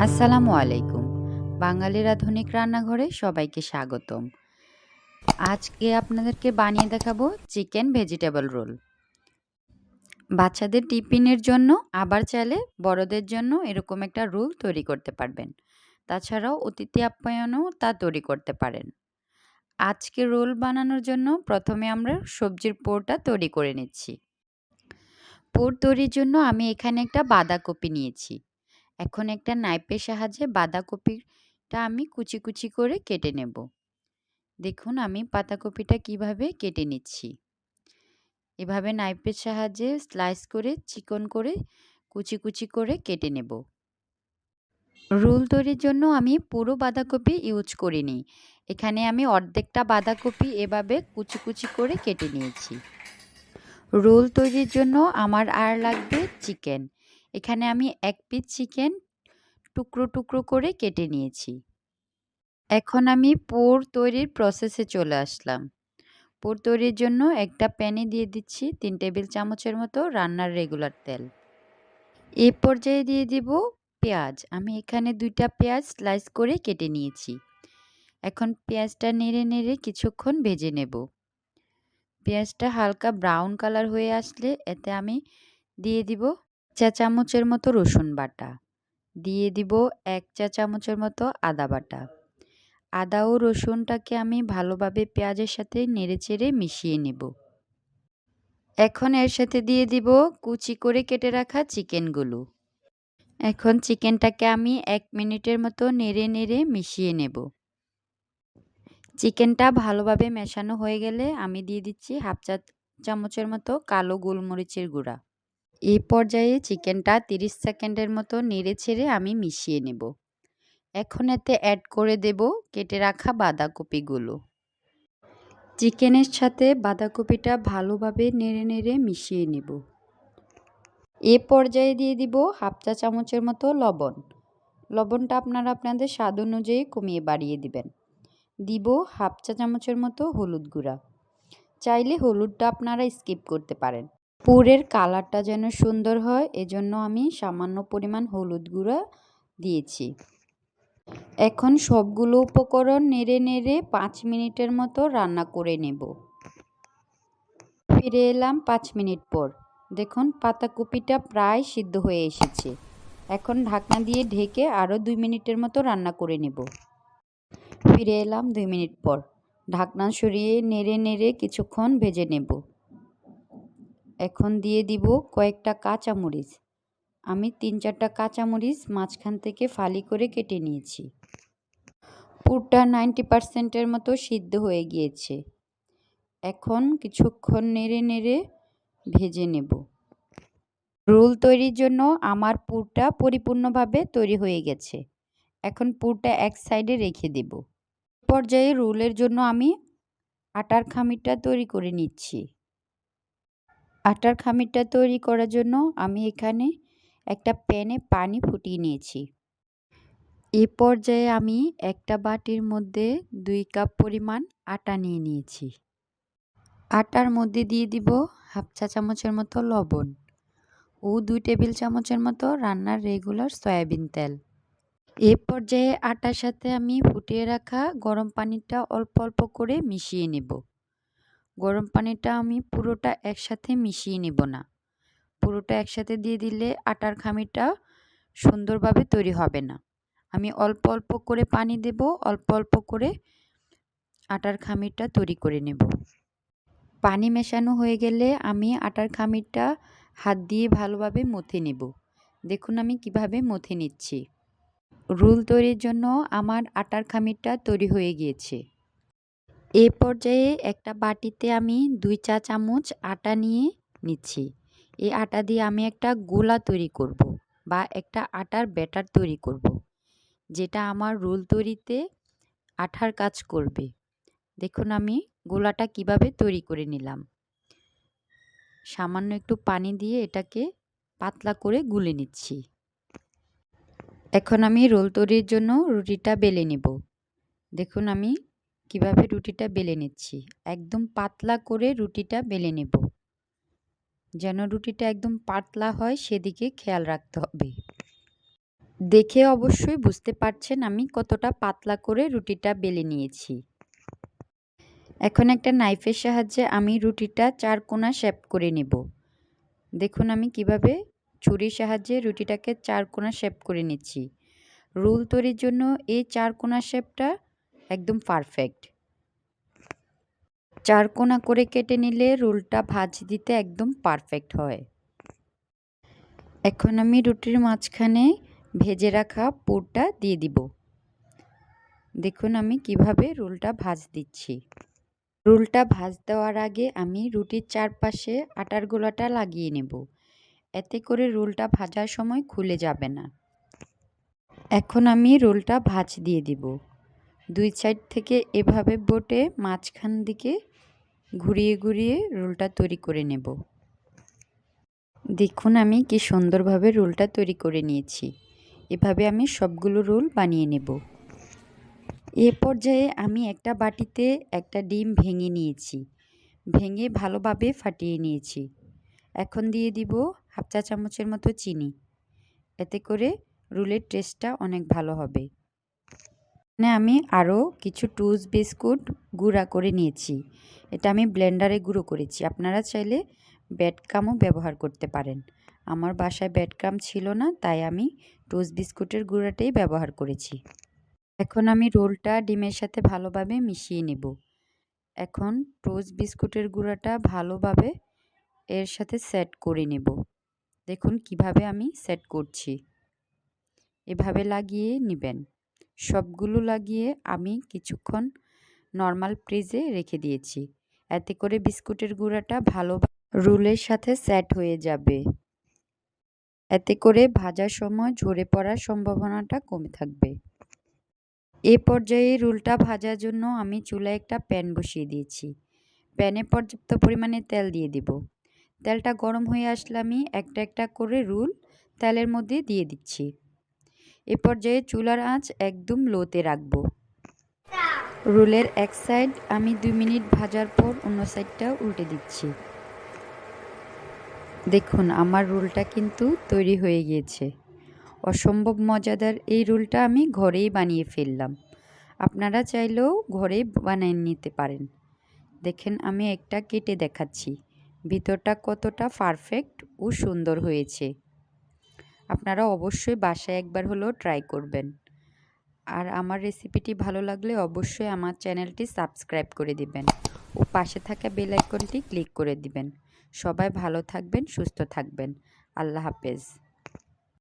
আসসালামু আলাইকুম। বাঙালির আধুনিক রান্নাঘরে সবাইকে স্বাগতম। আজকে আপনাদেরকে বানিয়ে দেখাবো চিকেন ভেজিটেবল রোল। বাচ্চাদের টিফিনের জন্য আবার চাইলে বড়দের জন্য এরকম একটা রোল তৈরি করতে পারবেন। তাছাড়াও অতিথি আপ্যায়নেও তা তৈরি করতে পারেন। আজকে রোল বানানোর জন্য প্রথমে আমরা সবজির পুরটা তৈরি করে নিচ্ছি। পুর তৈরির জন্য আমি এখানে একটা বাঁধাকপি নিয়েছি। এখন একটা নাইফের সাহায্যে বাঁধাকপিটা আমি কুচি কুচি করে কেটে নেব। দেখুন আমি পাতাকপিটা কিভাবে কেটে নিচ্ছি। এভাবে নাইফের সাহায্যে স্লাইস করে চিকন করে কুচি কুচি করে কেটে নেব। রোল তৈরির জন্য আমি পুরো বাঁধাকপি ইউজ করিনি। এখানে আমি অর্ধেকটা বাঁধাকপি এভাবে কুচি কুচি করে কেটে নিয়েছি। রোল তৈরির জন্য আমার আর লাগবে চিকেন। এখানে আমি 1 পিস চিকেন টুকরো টুকরো করে কেটে নিয়েছি। এখন আমি পুর তৈরির প্রসেসে চলে আসলাম। পুর তৈরির জন্য একটা প্যানে দিয়ে দিচ্ছি 3 টেবিল চামচের মতো রান্নার রেগুলার তেল। এই পর্যায়ে দিয়ে দিব পেঁয়াজ। আমি এখানে 2টা পেঁয়াজ স্লাইস করে কেটে নিয়েছি। এখন পেঁয়াজটা নেড়ে নেড়ে কিছুক্ষণ ভেজে নেব। পেঁয়াজটা হালকা ব্রাউন কালার হয়ে আসলে এতে আমি দিয়ে দিব 1 চা চামচের মতো রসুন বাটা, দিয়ে দিব 1 চা চামচের মতো আদা বাটা। আদা ও রসুনটাকে আমি ভালোভাবে পেঁয়াজের সাথে নেড়েচেড়ে মিশিয়ে নেব। এখন এর সাথে দিয়ে দিব কুচি করে কেটে রাখা চিকেনগুলো। এখন চিকেনটাকে আমি 1 মিনিটের মতো নেড়ে নেড়ে মিশিয়ে নেব। চিকেনটা ভালোভাবে মেশানো হয়ে গেলে আমি দিয়ে দিচ্ছি 1/2 চা চামচের মতো কালো গোলমরিচের গুঁড়া। এই পর্যায়ে চিকেনটা 30 সেকেন্ডের মতো নেড়েচেড়ে আমি মিশিয়ে নেব। এখন এতে অ্যাড করে দেব কেটে রাখা বাঁধাকপিগুলো। চিকেনের সাথে বাঁধাকপিটা ভালোভাবে নেড়ে নেড়ে মিশিয়ে নেব। এ পর্যায়ে দিয়ে দিব 1/2 চা চামচের মতো লবণ। লবণটা আপনারা আপনাদের স্বাদ অনুযায়ী কমিয়ে বাড়িয়ে দিবেন। দিব 1/2 চা চামচের মতো হলুদ গুঁড়া। চাইলে হলুদটা আপনারা স্কিপ করতে পারেন। পুরের কালারটা যেন সুন্দর হয় এজন্য আমি সামান্য পরিমাণ হলুদ গুঁড়া দিয়েছি। এখন সবগুলো উপকরণ নেড়ে নেড়ে 5 মিনিটের মতো রান্না করে নেব। ফিরে এলাম 5 মিনিট পর। দেখুন পাতাকপিটা প্রায় সিদ্ধ হয়ে এসেছে। এখন ঢাকনা দিয়ে ঢেকে আরও 2 মিনিটের মতো রান্না করে নেব। ফিরে এলাম 2 মিনিট পর। ঢাকনা সরিয়ে নেড়ে নেড়ে কিছুক্ষণ ভেজে নেব। এখন দিয়ে দিব কয়েকটা কাঁচামরিচ। আমি 3-4টা কাঁচামরিচ মাঝখান থেকে ফালি করে কেটে নিয়েছি। পুরটা 90% মতো সিদ্ধ হয়ে গিয়েছে। এখন কিছুক্ষণ নেড়ে নেড়ে ভেজে নেব। রোল তৈরির জন্য আমার পুরটা পরিপূর্ণভাবে তৈরি হয়ে গেছে। এখন পুরটা এক সাইডে রেখে দেব। পর্যায়ে রোলের জন্য আমি আটার খামিরটা তৈরি করে নিচ্ছি। আটার খামিরটা তৈরি করার জন্য আমি এখানে একটা প্যানে পানি ফুটিয়ে নিয়েছি। এ পর্যায়ে আমি একটা বাটির মধ্যে 2 কাপ পরিমাণ আটা নিয়ে নিয়েছি। আটার মধ্যে দিয়ে দিব 1/2 চা চামচের মতো লবণ ও 2 টেবিল চামচের মতো রান্নার রেগুলার সয়াবিন তেল। এ পর্যায়ে আটার সাথে আমি ফুটিয়ে রাখা গরম পানিটা অল্প অল্প করে মিশিয়ে নেব। গরম পানিটা আমি পুরোটা একসাথে মিশিয়ে নেব না। পুরোটা একসাথে দিয়ে দিলে আটার খামিরটা সুন্দরভাবে তৈরি হবে না। আমি অল্প অল্প করে পানি দেব, অল্প অল্প করে আটার খামিরটা তৈরি করে নেব। পানি মেশানো হয়ে গেলে আমি আটার খামিরটা হাত দিয়ে ভালোভাবে মথে নেব। দেখুন আমি কিভাবে মথে নিচ্ছি। রোল তৈরির জন্য আমার আটার খামিরটা তৈরি হয়ে গিয়েছে। এ পর্যায়ে একটা বাটিতে আমি 2 চা চামচ আটা নিয়ে নিচ্ছি। এই আটা দিয়ে আমি একটা গোলা তৈরি করব বা একটা আটার ব্যাটার তৈরি করব, যেটা আমার রোল তৈরিতে আঠার কাজ করবে। দেখুন আমি গোলাটা কিভাবে তৈরি করে নিলাম। সামান্য একটু পানি দিয়ে এটাকে পাতলা করে গুলে নিচ্ছি। এখন আমি রোল তৈরির জন্য রুটিটা বেলে নেব। দেখুন আমি কিভাবে রুটিটা বেলে নিচ্ছি। একদম পাতলা করে রুটিটা বেলে নেব। যেন রুটিটা একদম পাতলা হয় সেদিকে খেয়াল রাখতে হবে। দেখে অবশ্যই বুঝতে পারছেন আমি কতটা পাতলা করে রুটিটা বেলে নিয়েছি। এখন একটা নাইফের সাহায্যে আমি রুটিটা 4 কোণা শেপ করে নেব। দেখুন আমি কিভাবে ছুরির সাহায্যে রুটিটাকে 4 কোণা শেপ করে নিচ্ছি। রোল তৈরির জন্য এই 4 কোণা শেপটা একদম পারফেক্ট। 4 কোণা করে কেটে নিলে রোলটা ভাঁজ দিতে একদম পারফেক্ট হয়। এখন আমি রুটির মাঝখানে ভেজে রাখা পুরটা দিয়ে দিব। দেখুন আমি কিভাবে রোলটা ভাঁজ দিচ্ছি। রোলটা ভাঁজ দেওয়ার আগে আমি রুটির চারপাশে আটার গোলাটা লাগিয়ে নেব। এতে করে রোলটা ভাজার সময় খুলে যাবে না। এখন আমি রোলটা ভাঁজ দিয়ে দিব। দুই সাইড থেকে এভাবে বটে মাঝখান দিকে ঘুরিয়ে ঘুরিয়ে রোলটা তৈরি করে নেব। দেখুন আমি কি সুন্দরভাবে রোলটা তৈরি করে নিয়েছি। এভাবে আমি সবগুলো রোল বানিয়ে নেব। এ পর্যায়ে আমি একটা বাটিতে একটা ডিম ভেঙে নিয়েছি। ভেঙে ভালোভাবে ফাটিয়ে নিয়েছি। এখন দিয়ে দিব হাফ চা চামচের মতো চিনি। এতে করে রোলের টেস্টটা অনেক ভালো হবে। এখানে আমি আরও কিছু টুস বিস্কুট গুঁড়া করে নিয়েছি। এটা আমি ব্লেন্ডারে গুঁড়ো করেছি। আপনারা চাইলে ব্রেডক্রামও ব্যবহার করতে পারেন। আমার বাসায় ব্রেডক্রাম ছিল না, তাই আমি টুস বিস্কুটের গুঁড়াটাই ব্যবহার করেছি। এখন আমি রোলটা ডিমের সাথে ভালোভাবে মিশিয়ে নেব। এখন টোস্ট বিস্কুটের গুঁড়াটা ভালোভাবে এর সাথে সেট করে নেব। দেখুন কিভাবে আমি সেট করছি। এভাবে লাগিয়ে নেবেন। সবগুলো লাগিয়ে আমি কিছুক্ষণ নর্মাল ফ্রিজে রেখে দিয়েছি। এতে করে বিস্কুটের গুঁড়াটা ভালোভাবে রোলের সাথে সেট হয়ে যাবে। এতে করে ভাজার সময় ঝরে পড়ার সম্ভাবনাটা কমে থাকবে। এ পর্যায়ে রোলটা ভাজার জন্য আমি চুলায় একটা প্যান বসিয়ে দিয়েছি। প্যানে পর্যাপ্ত পরিমাণে তেল দিয়ে দিব। তেলটা গরম হয়ে আসলে আমি একটা একটা করে রোল তেলের মধ্যে দিয়ে দিচ্ছি। এ পর্যায়ে চুলার আঁচ একদম লোতে রাখবো। রোলের এক সাইড আমি 2 মিনিট ভাজার পর অন্য সাইডটা উল্টে দিচ্ছি। দেখুন আমার রোলটা কিন্তু তৈরি হয়ে গিয়েছে। অসম্ভব মজাদার এই রোলটা আমি ঘরেই বানিয়ে ফেললাম। আপনারা চাইলেও ঘরেই বানিয়ে নিতে পারেন। দেখেন আমি একটা কেটে দেখাচ্ছি। ভিতরটা কতটা পারফেক্ট ও সুন্দর হয়েছে। আপনারা অবশ্যই বাসায় একবার হলেও ট্রাই করবেন। আর আমার রেসিপিটি ভালো লাগলে অবশ্যই আমার চ্যানেলটি সাবস্ক্রাইব করে দিবেন ও পাশে থাকা বেল আইকনটি ক্লিক করে দিবেন। সবাই ভালো থাকবেন, সুস্থ থাকবেন। আল্লাহ হাফেজ।